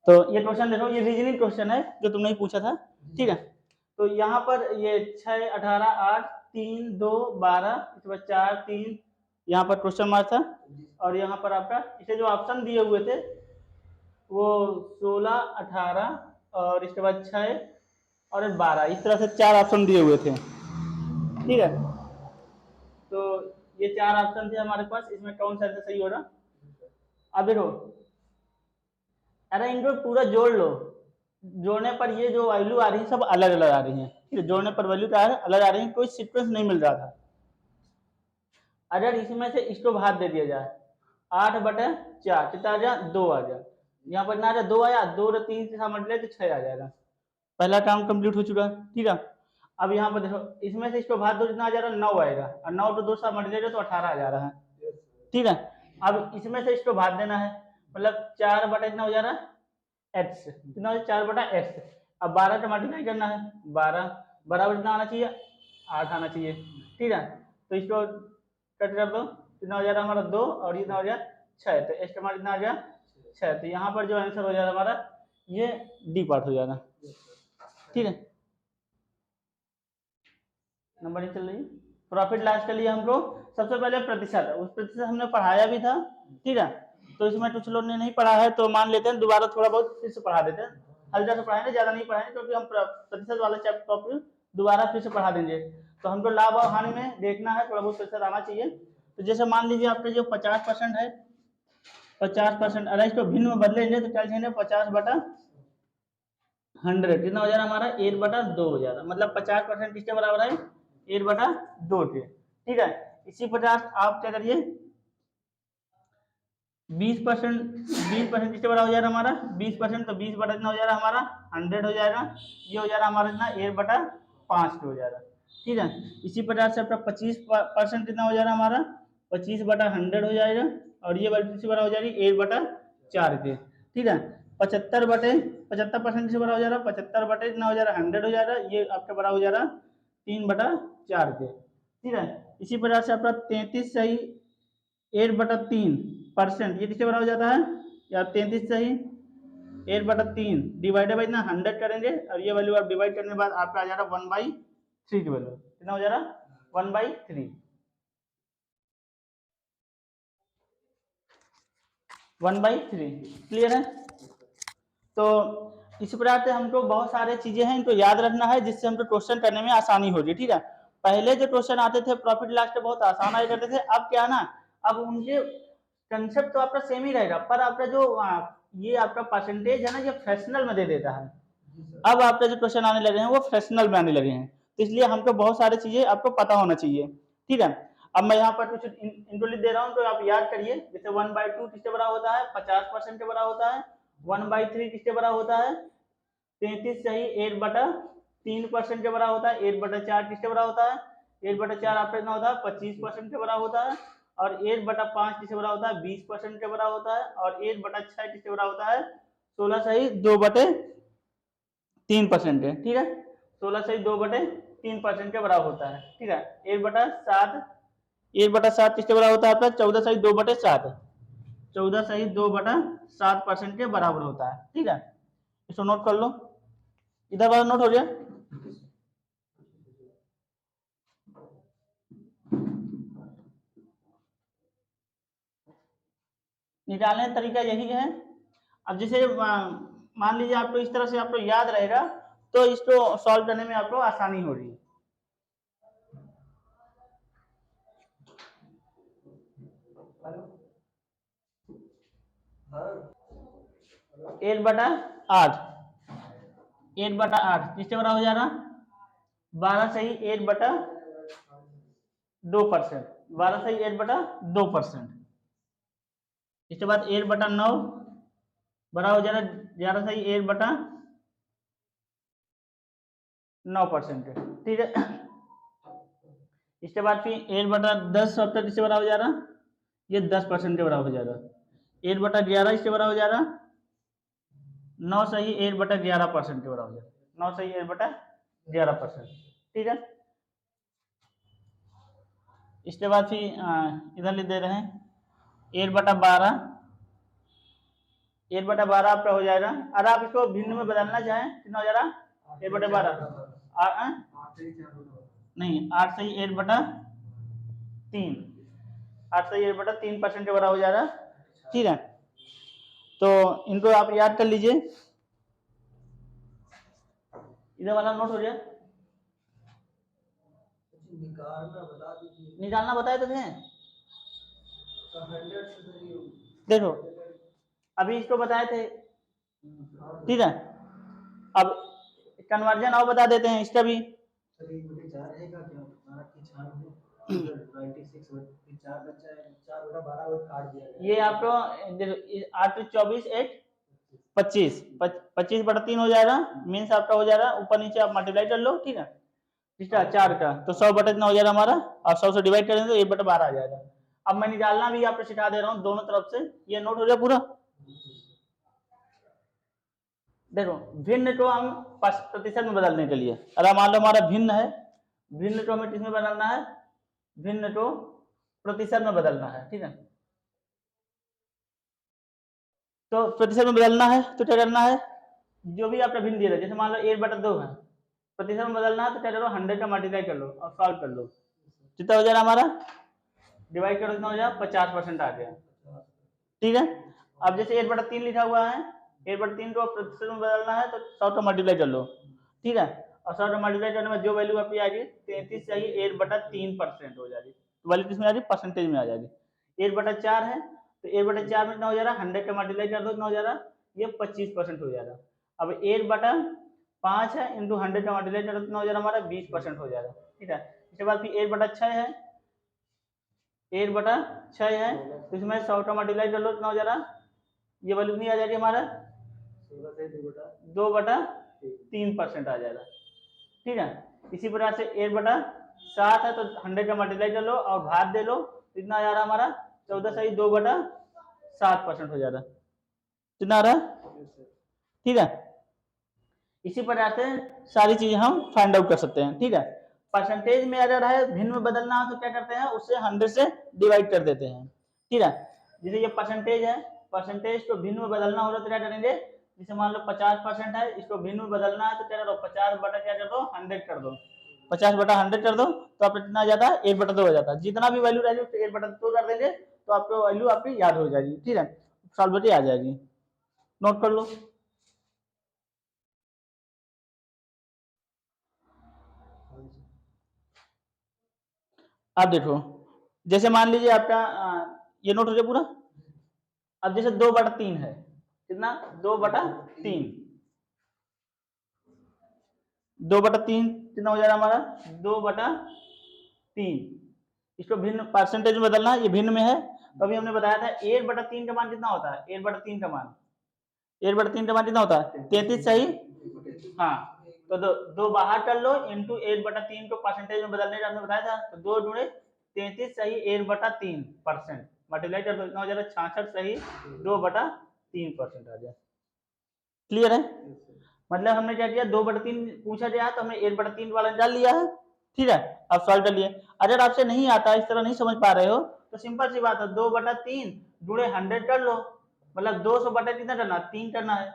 तो ये क्वेश्चन देखो, ये रीजनिंग क्वेश्चन है जो तुमने पूछा था, ठीक है। तो यहाँ पर ये 6, 18, 8, 3, 2, 12, इसके बाद 4, 3, यहाँ पर क्वेश्चन मार्क था, और यहाँ पर आपका इसे जो ऑप्शन दिए हुए थे वो 16, 18 और इसके बाद 6 और 12, इस तरह से 4 ऑप्शन दिए हुए थे, ठीक है। तो ये 4 ऑप्शन थे हमारे पास, इसमें कौन सा आंसर सही होगा। अब देखो, अरे इनको पूरा जोड़ लो, जोड़ने पर ये जो वैल्यू आ रही है सब अलग अलग आ रही है, ठीक है। जोड़ने पर वैल्यू क्या है, अलग आ रही है, कोई सीक्वेंस नहीं मिल रहा था। अगर इसमें से इसको भाग दे दिया जाए 8/4, कितना आ गया, 2 आ गया। यहाँ पर ना 2 आया, 2 और 3 से समझ ले तो 6 आ जाएगा। पहला काम कंप्लीट हो चुका है, ठीक है। अब यहाँ पर देखो, इसमें से इसको भाग दो, कितना आ जा रहा है, 9 आएगा, और 9 तो 2 से मल्टीप्लाई करेगा तो 18 आ जा रहा है, ठीक है। अब इसमें से इसको भाग देना है, मतलब 4 बटा इतना हो जा रहा है x, कितना हो 4/x। अब 12 का मल्टीप्लाई करना है, 12 बराबर कितना आना चाहिए, 8 आना चाहिए, ठीक है। तो इसको कट कर दो, कितना हो जा रहा है हमारा 2, और कितना हो गया 6, तो x का मान कितना आ गया 6। तो यहाँ पर जो आंसर हो जा रहा है हमारा, ये डी पार्ट हो जा रहा है, ठीक है। नंबर चल रही है। प्रॉफिट लॉस के लिए हमको सबसे पहले प्रतिशत, उस प्रतिशत हमने पढ़ाया भी था, ठीक है। तो इसमें कुछ लोग ने नहीं पढ़ा है, तो मान लेते हैं दोबारा थोड़ा बहुत फिर से पढ़ा देते हैं, हल्का से पढ़ाएंगे, ज्यादा नहीं पढ़ाएंगे, क्योंकि हम प्रतिशत वाला चैप्टर टॉपिक दोबारा फिर से पढ़ा देंगे। तो हमको लाभ और हानि में देखना है, थोड़ा बहुत प्रतिशत आना चाहिए। तो जैसे मान लीजिए आपका जो 50% है, 50%, अगर इसको भिन्न में बदलेंगे तो क्या लिखेंगे, 50/100, कितना हो जा रहा हमारा 1/2 हो जा रहा, मतलब 50% किसके बराबर है, 1/2 के, ठीक है। इसी प्रकार आप क्या करिए, 20%, 20% किसके बराबर हो जा रहा है हमारा 20%, तो 20 बटा कितना हो जा रहा है हमारा 100 हो जाएगा, ये हो जा रहा है हमारा कितना 1/5 हो जा रहा है, ठीक है। इसी प्रकार से आपका 25% कितना हो जा रहा है हमारा 25/100 हो जाएगा, और ये वैल्यू किसके बराबर हो जा रही है 1/4 के, ठीक है। 75% किसके बराबर हो जा रहा है, 75 कितना हो जा रहा है 100 हो जा रहा है, ये आपका बड़ा हो जा रहा है 3/4 के, ठीक है। इसी प्रकार से आपका 33 सही 8/3%, ये किसके बराबर हो जाता है, या 33 सही 8/3 डिवाइडेड बाई ना 100 करेंगे, और ये वैल्यू आप डिवाइड करने के बाद आपका आ जा रहा है 1/3 की वैल्यू, कितना हो जा रहा है 1/3, 1/3, क्लियर है। तो इस प्रकार से हमको बहुत सारे चीजें हैं, इनको याद रखना है, जिससे हमको क्वेश्चन करने में आसानी होगी, ठीक है। पहले जो क्वेश्चन आते थे प्रॉफिट लॉस के बहुत आसान आया करते थे, अब क्या ना, अब उनके कंसेप्ट तो आपका सेम ही रहेगा, पर आपका जो ये आपका परसेंटेज है ना, ये फ्रैक्शनल में दे देता है। अब आपके जो क्वेश्चन आने लगे हैं वो फ्रैक्शनल में आने लगे हैं, तो इसलिए हमको बहुत सारी चीजें आपको पता होना चाहिए, ठीक है। अब मैं यहाँ पर कुछ इनको लिख दे रहा हूँ, तो आप याद करिए, जैसे 1/2 किसके बराबर होता है, 50% के बराबर होता है। 1/3 किसके बराबर होता है, 33 सही 8/3% के बराबर होता है। 8/4 किसके बराबर होता है, 8/4 आपका कितना होता है 25% के बराबर होता है। और 8/5 किसके बराबर होता है 20% के बराबर होता है। और 1/6 किसके बराबर होता है 16 सही 2/3% है, ठीक है। 16 सही 2/3% के बराबर होता है, ठीक है। 1/7, 1/7 किसके बराबर होता है आपका 14 सही 2/7, 14 सही 2/7% के बराबर होता है, ठीक है। इसको नोट कर लो, इधर वाला नोट हो गया। निकालने का तरीका यही है। अब जैसे मान लीजिए आपको इस तरह से आपको याद रहेगा, तो इसको सॉल्व करने में आपको आसानी हो रही है। 8/8, 8/8 किसके बराबर हो जा रहा 12 सही 8/2%, 12 सही 8/2%। इसके बाद 8/9 बड़ा हो जा रहा 11 सही 8/9%, ठीक है। इसके बाद फिर 8/10 आपका किससे बड़ा हो जा रहा, ये 10% के बराबर हो जा रहा। 8/11 इसके बराबर हो जा रहा 9 सही 8/11% के बराबर हो जा रहा, 9 सही 8/11%, ठीक है। इसके बाद फिर इधर लिख दे रहे हैं 8/12 8/12 आपका हो जाएगा। अगर आप इसको भिन्न में बदलना चाहें कितना हो जाएगा? 8/12 नहीं, 8 सही 8/3, 8 सही 8/3% के बराबर हो जाएगा। ठीक है, तो इनको आप याद कर लीजिए। इधर वाला नोट हो जाए। निकालना बताए तो थे। देखो अभी इसको बताए थे, ठीक है। अब कन्वर्जन और बता देते हैं इसका भी। ये आपको 8×24 8 25/3 हो जाएगा। मीन्स आपका हो जाएगा ऊपर नीचे आप मल्टीप्लाई कर लो, ठीक है। इसका 4 का तो 100/, हो जाएगा हमारा, और 100 से डिवाइड करेंगे तो 1/12 आ जाएगा। अब मैं निकालना भी आपको सिखा दे रहा हूँ दोनों तरफ से। ये नोट हो जाए पूरा। देखो भिन्न को हम प्रतिशत में बदलने के लिए, अगर मान लो हमारा भिन्न है, भिन्न को हमें किसमें बदलना है? भिन्न को प्रतिशत में बदलना है, ठीक है। तो प्रतिशत में बदलना है तो क्या करना है? जो भी आपका भिन्न दिया है, जैसे मान लो 1/2 है, प्रतिशत में बदलना है तो क्या करो? 100 का मल्टीप्लाई कर लो और सॉल्व कर लो। कितना हो जाएगा हमारा? डिवाइड करो कितना हो जाएगा? 50% आ गया, ठीक है। अब जैसे 8/3 लिखा हुआ है, 8/3 को प्रतिशत में बदलना है तो 100 का मल्टीप्लाई कर लो, ठीक है। और 100 का मल्टीप्लाई करने में जो वैल्यू आपकी आएगी 33 सही 8/3% हो जाएगी। तो वैल्यू किसमें आ जाएगी? परसेंटेज में आ जाएगी। 8/4 है तो 8/4 में कितना हो जाएगा? 100 का मल्टीप्लाई कर दो, कितना हो जाएगा? ये 25% हो जाएगा। अब 8/5 है इंटू 100 का मल्टीप्लाई कर दो, कितना हो जाएगा हमारा? 20% हो जाएगा, ठीक है। इसके बाद फिर 8/6 है, 8/6 है तो इसमें 100 का मल्टीप्लाई कर लो, कितना हो जाएगा? ये वैल्यू नहीं आ जाएगी हमारा 2/3% आ जाएगा, ठीक है। इसी प्रकार से 8/7 है तो 100 का मल्टीप्लाई कर लो और भाग दे लो, कितना आ जा रहा हमारा? 14 सही 2/7% हो जा रहा, कितना आ रहा? ठीक है। इसी प्रकार से सारी चीजें हम फाइंड आउट कर सकते हैं, ठीक है। परसेंटेज में अगर है भिन्न में बदलना हो तो क्या करते हैं? उससे 100 से डिवाइड कर देते हैं, ठीक है। जैसे ये परसेंटेज है, परसेंटेज को भिन्न में बदलना हो तो क्या करेंगे? जैसे मान लो 50% है, इसको भिन्न में बदलना है तो क्या करो? 50 बटा क्या कर दो? 100 कर दो, 50/100 कर दो तो आपका कितना आ जाता है? 1/2 हो जाता है। जितना भी वैल्यू रहेगी उसको 1/2 कर देंगे तो आपको वैल्यू आपकी याद हो जाएगी, ठीक है। सॉल्व आ जाएगी, नोट कर लो। अब देखो जैसे मान लीजिए आपका ये नोट हो जाए पूरा। अब जैसे 2/3 है, कितना? 2/3, 2/3 कितना हो जाएगा हमारा? 2/3। इसको भिन्न परसेंटेज में बदलना है, ये भिन्न में है तो अभी हमने बताया था 8/3 का मान कितना होता है? 8/3 का मान, 8/3 का मान कितना होता है? 33 सही, हाँ। तो दो बाहर कर लो इंटू 8/3 को परसेंटेज में बदलने का हमने बताया था, तो 2 × 33 सही 8/3% मल्टीप्लाई कर दो, कितना हो जाएगा? 66 सही 2/3% आ जाए। क्लियर है? मतलब हमने क्या किया? 2/3 पूछा गया तो हमने 8/3 वाला निकाल लिया है, ठीक है। अब सॉल्व कर लिए। अगर आपसे नहीं आता, इस तरह नहीं समझ पा रहे हो तो सिंपल सी बात है, 2/3 गुणे 100 कर लो, मतलब 200 बटा कितना करना? 3 करना है,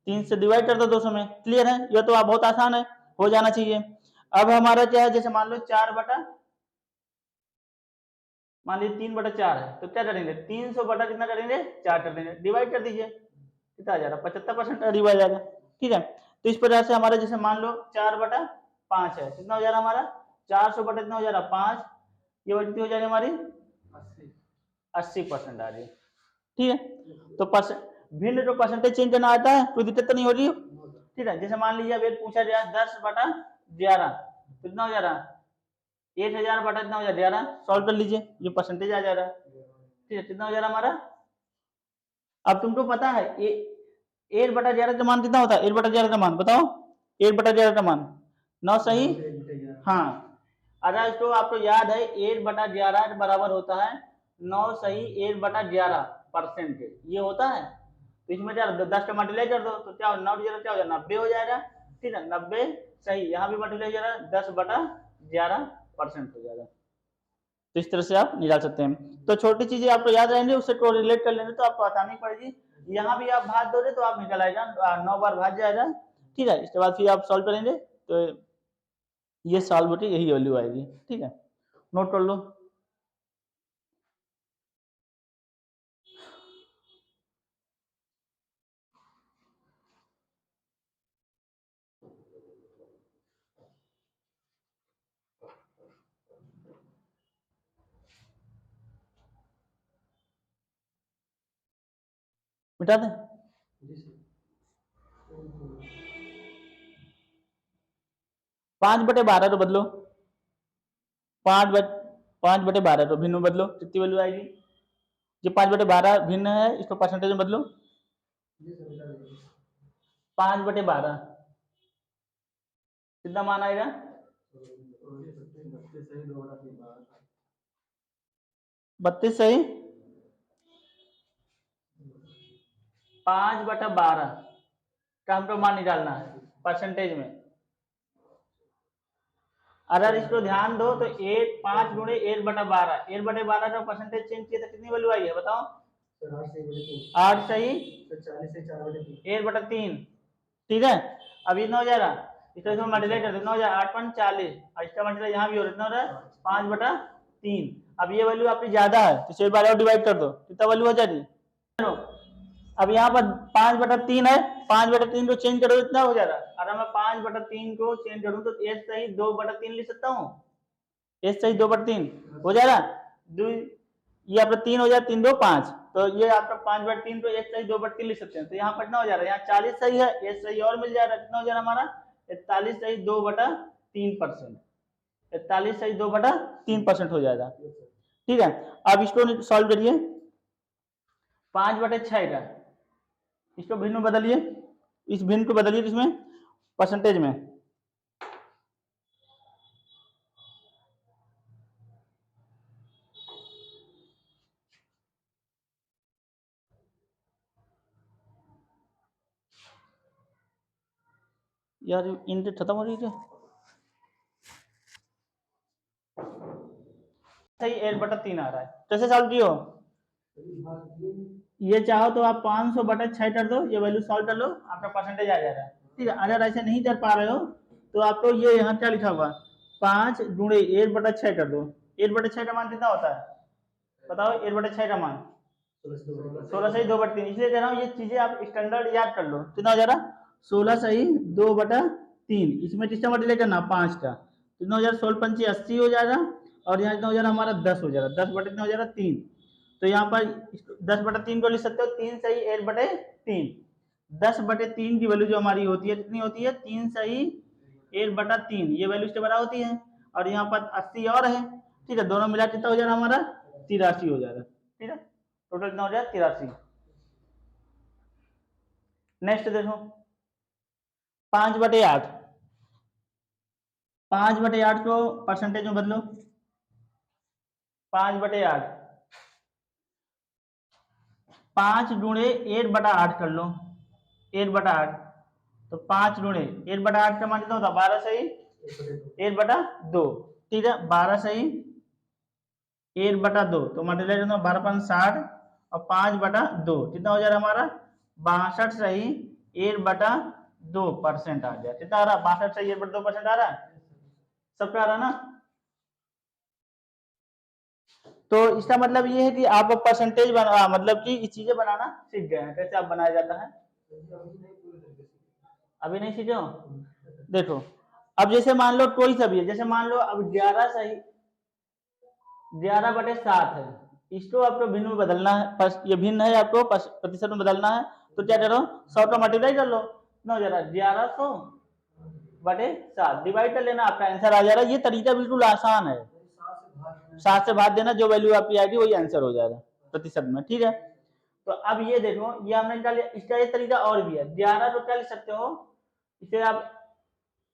3 से डिवाइड कर दो 200 में। क्लियर है? ये तो आप बहुत आसान है, हो जाना चाहिए। अब हमारा क्या है? जैसे मान लो 4 बटा, मान लीजिए 3/4 है तो क्या करेंगे? 300 बटा कितना करेंगे? 4 कर देंगे, डिवाइड कर दीजिए, कितना आ जाएगा? 75% डिवाइड आ जाएगा, ठीक है। तो इस प्रकार से हमारे जैसे मान लो 4/5 है, कितना हो जा रहा हमारा? 400 बटा कितना हो जा रहा? 5, ये कितनी हो जाएगी हमारी? 80% आ रही है, ठीक है। तो भिन्न जो परसेंटेज चेंज करना आता है कोई दिक्कत तो नहीं हो रही, ठीक है। जैसे मान लीजिए अब पूछा जाए 10/11 कितना हो जा रहा? 1000 बटा कितना हो जा रहा? 11। सॉल्व कर लीजिए, ये परसेंटेज आ जा रहा है, ठीक है। कितना हो जा रहा हमारा? अब तुमको पता है 8/11 का मान कितना होता है? 8/11 का मान बताओ, 8/11 का मान 9 सही, हाँ। अगर इसको आपको याद है 8/11 के बराबर होता है 9 सही 8/11% ये होता है। तो इसमें क्या 10 का मल्टीप्लाई कर दो तो क्या 9 क्या हो जाएगा? 90 हो जाएगा, ठीक है। 90 सही, यहाँ भी मल्टीप्लाई हो जाएगा 10/11% हो जाएगा। तो इस तरह से आप निकाल सकते हैं। तो छोटी चीजें आपको याद रहेंगे, उससे कोरिलेट कर लेंगे तो आपको आसानी पड़ेगी यहाँ भी आप भाग दोगे तो आप निकल आएगा, 9 बार भाग जाएगा, ठीक है। इसके बाद फिर आप सॉल्व करेंगे तो ये सॉल्व होती यही वैल्यू आएगी, ठीक है, नोट कर लो। मिटा दें, 5/12 तो बदलो, 5/12 तो भिन्न में बदलो, कितनी वैल्यू आएगी? जो 5/12 भिन्न है इसको परसेंटेज में बदलो, 5/12 कितना मान आएगा? 32 सही, 5/12 का हमको मान निकालना है परसेंटेज में। अगर इसको ध्यान दो तो 5 गुणे 1/12, 1/12 का परसेंटेज चेंज किया तो कितनी वैल्यू आई है बताओ? 8 सही, 1/3, ठीक है। अब इतना हो जाएगा, इसको इसमें मल्टीप्लाई कर दो, 9 8 5 40, और इसका मल्टीप्लाई यहाँ भी हो रहा है 5/3। अब ये वैल्यू आपकी ज्यादा है तो इसे एक बार और डिवाइड कर दो, कितना वैल्यू हो जाएगी? अब यहाँ पर 5/3 है, 5/3 को चेंज करो इतना हो जाएगा। अगर मैं 5/3 को चेंज करूँ तो एच सही 2/3 लिख सकता हूँ, एच सही 2/3 हो जाएगा। ये आपका 3 हो जाएगा, 3 2 5, तो ये आपका 5/3 तो एच सही 2/3 लिख सकते हैं। तो यहाँ पर कितना हो जा रहा है? यहाँ 40 सही है, एच सही और मिल जाएगा, कितना हो जा रहा है हमारा? 41 सही 2/3%, 41 सही 2/3% हो जाएगा, ठीक है। अब इसको सॉल्व करिए, 5/6 का इसको भिन्न में बदलिए, इस भिन्न को बदलिए इसमें परसेंटेज में, यार इनके खत्म हो रही है सही 1/3 आ रहा है, कैसे सॉल्व कियो? ये चाहो तो आप 500/6 कर दो, ये वैल्यू सॉल्व कर लो, आपका परसेंटेज आ जाएगा, ठीक है। अगर ऐसे नहीं कर पा रहे हो तो आपको ये यहाँ क्या लिखा हुआ 5 गुणे 1/6 कर दो। 1/6 का मान कितना होता है बताओ? 1/6 का मान 16 सही 2/3, इसलिए कह रहा हूँ ये चीजें आप स्टैंडर्ड याद कर लो। कितना हो जा रहा? 16 सही 2/3, इसमें किसका मल्टीप्लाई करना? 5 का, कितना हो जा रहा? 16 पंचे 80 हो जाएगा, और यहाँ कितना हो जा रहा हमारा? 10 हो जाएगा, 10 कितना हो जा रहा? 3। तो यहाँ पर 10/3 को लिख सकते हो 3 सही 1/3, 10/3 की वैल्यू जो हमारी होती है कितनी होती है? 3 सही 1/3, ये वैल्यू इसके बराबर होती है, और यहाँ पर 80 और है, ठीक है। दोनों मिला कितना हो जा रहा हमारा? 83 हो जाएगा, ठीक है। टोटल कितना हो जाएगा? 83। नेक्स्ट देखो 5/8, 5/8 को परसेंटेज में बदलो, 5/8, 5 गुणे 1/8 कर लो, 1/8, तो 5 गुणे 1/8 का मान कितना होता? 12 सही 1/2, ठीक है, 12 सही 1/2, तो मल्टीप्लाई करना 12 5 60, और 5/2 कितना हो जा रहा हमारा? 62 सही 1/2% आ गया, कितना आ रहा? 62 सही 1/2% आ रहा है, सबका आ रहा ना? तो इसका मतलब ये है कि आप परसेंटेज बना, मतलब कि ये चीजें बनाना सीख गए हैं, कैसे आप बनाया जाता है। अभी नहीं सीखे हो? देखो अब जैसे मान लो कोई सा भी है, जैसे मान लो अब 11 सही 11/7 है, इसको आपको भिन्न में बदलना है, ये भिन्न है आपको प्रतिशत में बदलना है, तो क्या करो 100 का मल्टीप्लाई कर लो, कितना हो जा रहा है? 1100/7 डिवाइड कर लेना, आपका आंसर आ जा रहा है। ये तरीका बिल्कुल आसान है, 7 से भाग देना, जो वैल्यू आपकी आएगी वही आंसर हो जाएगा प्रतिशत में, ठीक है। तो अब ये देखो, ये हमने निकाल लिया, इसका एक तरीका और भी है। 11 को क्या लिख सकते हो? इसे आप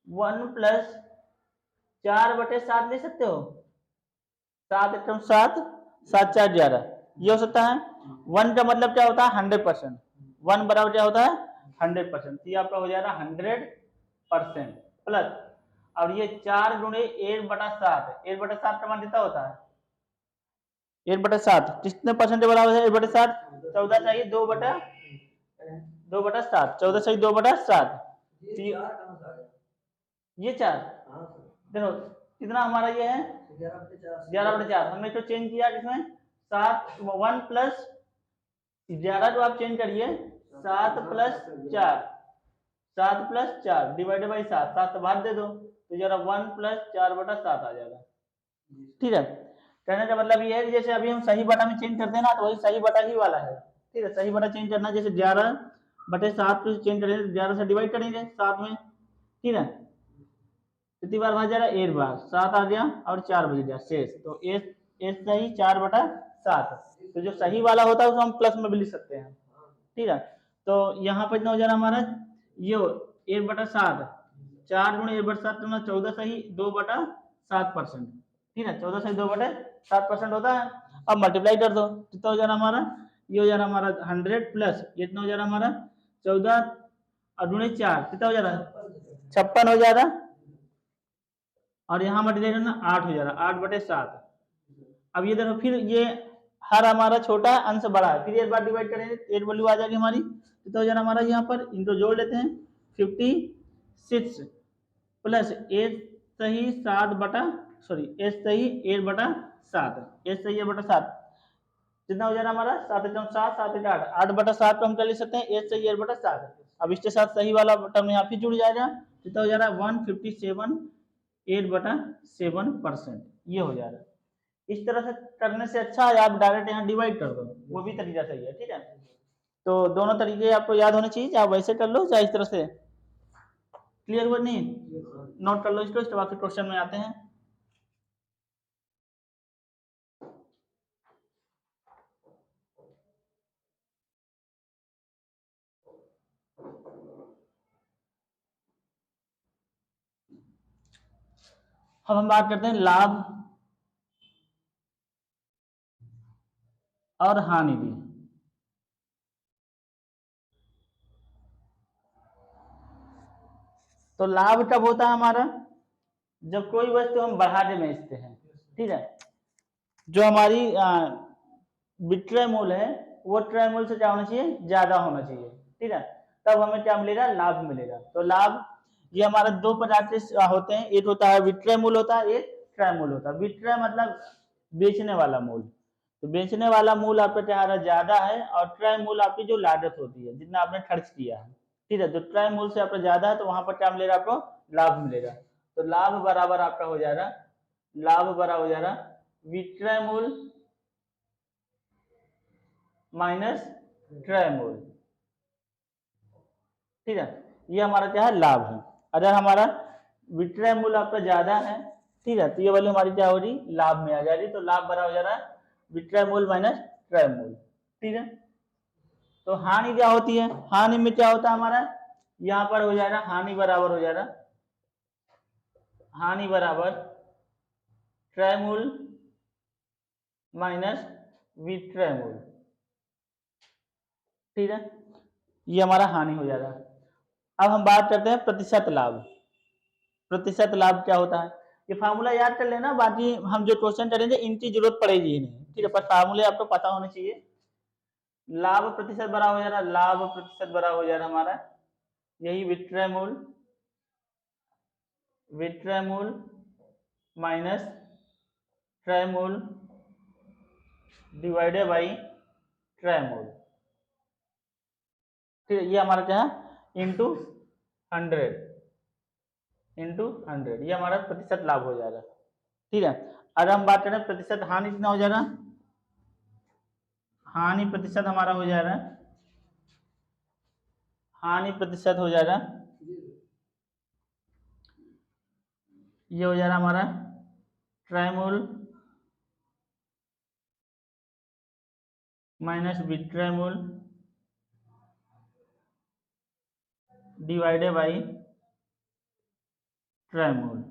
1 + 4/7 लिख सकते हो, 7 × 7 7 4 11, ये हो सकता है। 1 का मतलब क्या होता है? 100%, 1 बराबर क्या होता है? 100%, ये आपका हो जाएगा 100% प्लस, और ये 4 गुणे 1/7, 1/7 का मान कितना होता है? 1/7 कितने परसेंट बराबर है? 1/7 14 चाहिए 2/3, 2/7, 14 सही 2/7। ये 4 देखो कितना हमारा ये है 11/4। हमने तो चेंज किया किसमें 7 1 प्लस 11 तो आप चेंज करिए 7 प्लस 4 7 प्लस 4 डिवाइडेड बाई 7 7 बाहर दे दो तो जरा 1 प्लस 4/7 आ जाएगा। ठीक है, कहने का मतलब ये है कि जैसे अभी हम सही बटा में चेंज करते हैं ना तो वही सही बटा ही वाला है। ठीक है, सही बटा चेंज करना जैसे 11/7 को चेंज करेंगे 11 से डिवाइड करेंगे 7 में। ठीक है, कितनी बार भाग जा रहा है 8 बार, 7 आ गया और 4 बच गया शेष, तो एस सही 4/7। तो जो सही वाला होता है उसको हम प्लस में भी लिख सकते हैं। ठीक है, तो यहाँ पर इतना हो जा रहा हमारा ये 1/7 4 गुणे 1/7 तो 14 सही 2/7%। ठीक है, 14 सही 2/7% होता है। अब मल्टीप्लाई कर दो कितना हो जा रहा हमारा ये हो जा रहा हमारा 100 प्लस कितना हो जा रहा हमारा 14 और गुणे 4 कितना हो जा रहा है 56 हो जा रहा। और यहाँ मल्टीप्लाई करना 8 हो जा रहा 8/7। अब ये देखो फिर ये हर हमारा छोटा है अंश बड़ा है, फिर एक बार डिवाइड करेंगे 8 वैल्यू आ जाएगी हमारी। तो हो जाना हमारा यहाँ पर इनको जोड़ लेते हैं 56 प्लस एस सही 8/7 एस सही 8/7 कितना हो जा रहा हमारा 7 7 8 8/7 को हम कर ले सकते हैं एस सही 8/7। अब इसके साथ सही वाला टर्म यहाँ फिर जुड़ जाएगा कितना हो जा रहा है 157 8/7%। ये हो जा रहा है। इस तरह से करने से अच्छा है आप डायरेक्ट यहाँ डिवाइड कर दो, वो भी तरीका सही है। ठीक है, तो दोनों तरीके आपको याद होने चाहिए, चाहे वैसे कर लो चाहे इस तरह से। क्लियर हुआ नहीं? नोट कर लो इसको, इसके बाद फिर क्वेश्चन में आते हैं। अब हम बात करते हैं लाभ और हानि भी। तो लाभ कब होता है हमारा जब कोई वस्तु हम बढ़ा के बेचते हैं। ठीक है, जो हमारी विक्रय मूल्य है वो क्रय मूल्य से क्या होना चाहिए ज्यादा होना चाहिए। ठीक है, तब हमें क्या मिलेगा लाभ मिलेगा। तो लाभ ये हमारा दो प्रकार के होते हैं, एक होता है विक्रय मूल्य होता है, एक क्रय मूल्य होता है। विक्रय मतलब बेचने वाला मूल्य, तो बेचने वाला मूल्य आपका क्या ज्यादा है और क्रय मूल्य आपकी जो लागत होती है जितना आपने खर्च किया है। ठीक है, जो क्रय मूल्य से आपका ज्यादा है तो वहां पर क्या मिलेगा आपको लाभ मिलेगा। तो लाभ बराबर आपका हो जा रहा लाभ बराबर हो जा रहा विक्रय मूल्य माइनस क्रय मूल्य। ठीक है, ये हमारा क्या है लाभ है। अगर हमारा विक्रय मूल्य आपका ज्यादा है ठीक है तो ये वाली हमारी क्या हो रही लाभ में आ जा रही। तो लाभ बराबर हो जा रहा है विक्रय मूल्य माइनस क्रय मूल्य। ठीक है, तो हानि क्या होती है, हानि में क्या होता है हमारा यहाँ पर हो जा रहा हानि बराबर हो जा रहा हानि बराबर क्रय मूल्य माइनस विक्रय मूल्य। ठीक है, ये हमारा हानि हो जा रहा है। अब हम बात करते हैं प्रतिशत लाभ। प्रतिशत लाभ क्या होता है ये फार्मूला याद कर लेना, बाकी हम जो क्वेश्चन करेंगे इनकी जरूरत पड़ेगी ही नहीं। ठीक है, पर फार्मूले आपको पता होने चाहिए। लाभ प्रतिशत बड़ा हो जा रहा लाभ प्रतिशत बड़ा हो जा रहा हमारा यही विक्रय मूल्य माइनस क्रय मूल्य डिवाइडेड बाई क्रय मूल्य। ठीक है, ये हमारा क्या है इंटू 100 ये हमारा प्रतिशत लाभ हो जाएगा। ठीक है, अगर हम बात करें प्रतिशत हानि कितना हो जा रहा हानि प्रतिशत हमारा हो जा रहा है हानि प्रतिशत हो जा रहा ये हो जा रहा हमारा क्रय मूल्य माइनस विक्रय मूल्य डिवाइडेड बाई क्रय मूल्य।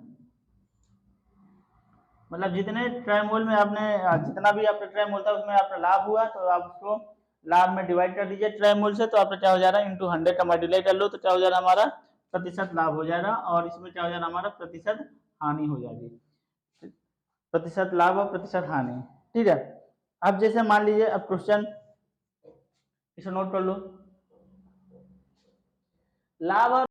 मतलब जितने क्रय मूल्य में आपने जितना भी आपका क्रय मूल्य था उसमें आपका लाभ हुआ तो आप उसको लाभ में डिवाइड कर दीजिए क्रय मूल्य से, तो आपका क्या हो जा रहा है इंटू 100 का मल्टीप्लाई कर लो तो क्या हो जा रहा है हमारा प्रतिशत लाभ हो जाएगा। और इसमें क्या हो जा रहा है हमारा प्रतिशत हानि हो जाएगी। प्रतिशत लाभ और प्रतिशत हानि। ठीक है, अब जैसे मान लीजिए अब क्वेश्चन इसे नोट कर लो। लाभ और